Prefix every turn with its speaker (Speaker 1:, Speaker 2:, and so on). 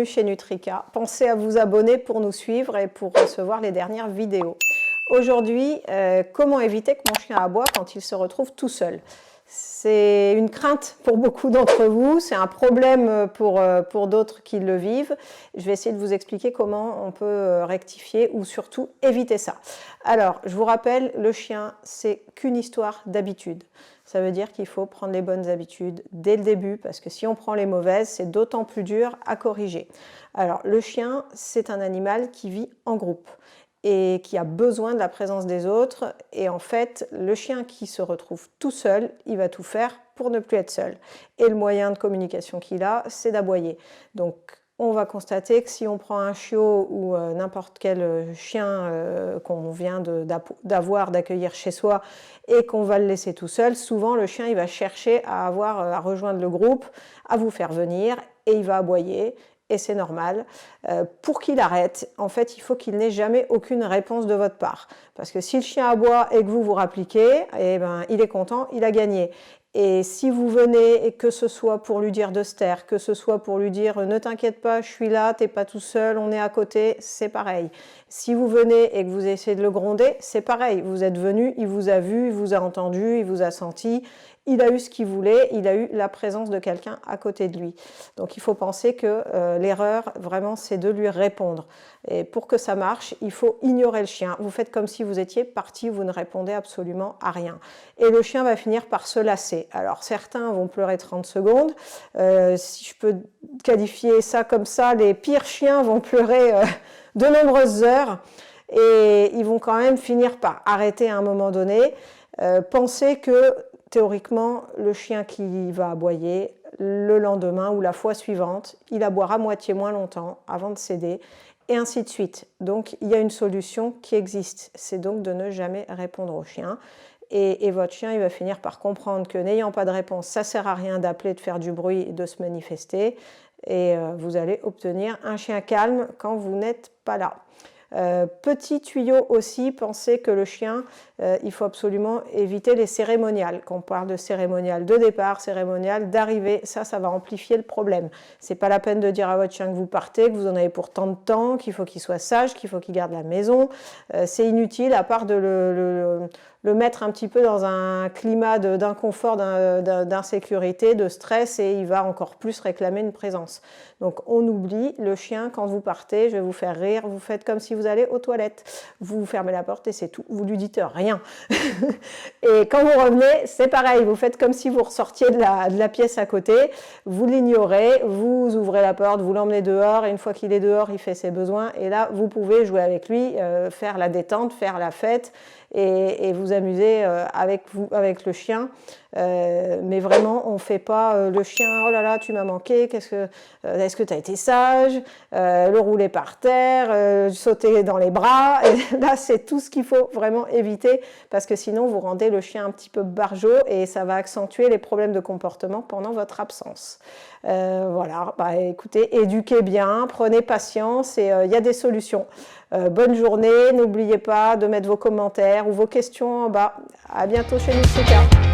Speaker 1: bienvenue chez Nutrika. Pensez à vous abonner pour nous suivre et pour recevoir les dernières vidéos. Aujourd'hui, comment éviter que mon chien aboie quand il se retrouve tout seul? C'est une crainte pour beaucoup d'entre vous, c'est un problème pour d'autres qui le vivent. Je vais essayer de vous expliquer comment on peut rectifier ou surtout éviter ça. Alors, je vous rappelle, le chien, c'est qu'une histoire d'habitude. Ça veut dire qu'il faut prendre les bonnes habitudes dès le début, parce que si on prend les mauvaises, c'est d'autant plus dur à corriger. Alors, le chien, c'est un animal qui vit en groupe et qui a besoin de la présence des autres. Et en fait, le chien qui se retrouve tout seul, il va tout faire pour ne plus être seul. Et le moyen de communication qu'il a, c'est d'aboyer. Donc, on va constater que si on prend un chiot ou n'importe quel chien qu'on vient d'avoir, d'accueillir chez soi et qu'on va le laisser tout seul, souvent le chien il va chercher à rejoindre le groupe, à vous faire venir et il va aboyer. Et c'est normal. Pour qu'il arrête, en fait, il faut qu'il n'ait jamais aucune réponse de votre part. Parce que si le chien aboie et que vous vous rappliquez, eh ben, il est content, il a gagné. Et si vous venez, et que ce soit pour lui dire de se taire, que ce soit pour lui dire « ne t'inquiète pas, je suis là, t'es pas tout seul, on est à côté », c'est pareil. Si vous venez et que vous essayez de le gronder, c'est pareil. Vous êtes venu, il vous a vu, il vous a entendu, il vous a senti, il a eu ce qu'il voulait, il a eu la présence de quelqu'un à côté de lui. Donc il faut penser que l'erreur, vraiment, c'est de lui répondre. Et pour que ça marche, il faut ignorer le chien. Vous faites comme si vous étiez parti, vous ne répondez absolument à rien. Et le chien va finir par se lasser. Alors certains vont pleurer 30 secondes. Si je peux qualifier ça comme ça, les pires chiens vont pleurer de nombreuses heures. Et ils vont quand même finir par arrêter à un moment donné. Pensez que théoriquement, le chien qui va aboyer, le lendemain ou la fois suivante, il aboiera moitié moins longtemps avant de céder, et ainsi de suite. Donc, il y a une solution qui existe, c'est donc de ne jamais répondre au chien. Et votre chien, il va finir par comprendre que n'ayant pas de réponse, ça ne sert à rien d'appeler, de faire du bruit et de se manifester. Et vous allez obtenir un chien calme quand vous n'êtes pas là. Petit tuyau aussi, pensez que le chien, il faut absolument éviter les cérémoniales. Quand on parle de cérémonial de départ, cérémonial d'arrivée, ça va amplifier le problème. C'est pas la peine de dire à votre chien que vous partez, que vous en avez pour tant de temps, qu'il faut qu'il soit sage, qu'il faut qu'il garde la maison. C'est inutile, à part de le mettre un petit peu dans un climat d'inconfort, d'insécurité, de stress, et il va encore plus réclamer une présence. Donc on oublie, le chien, quand vous partez, je vais vous faire rire, vous faites comme si vous allez aux toilettes. Vous fermez la porte et c'est tout. Vous lui dites rien. Et quand vous revenez, c'est pareil. Vous faites comme si vous ressortiez de la pièce à côté. Vous l'ignorez, vous ouvrez la porte, vous l'emmenez dehors. Et une fois qu'il est dehors, il fait ses besoins. Et là, vous pouvez jouer avec lui, faire la détente, faire la fête et vous amuser avec le chien. Mais vraiment, on ne fait pas le chien, oh là là, tu m'as manqué, est-ce que tu as été sage, le rouler par terre, sauter dans les bras. Et là, c'est tout ce qu'il faut vraiment éviter parce que sinon, vous rendez le chien un petit peu barjot et ça va accentuer les problèmes de comportement pendant votre absence. Voilà, écoutez, éduquez bien, prenez patience et il y a des solutions. Bonne journée, n'oubliez pas de mettre vos commentaires ou vos questions en bas. À bientôt chez Nutrika.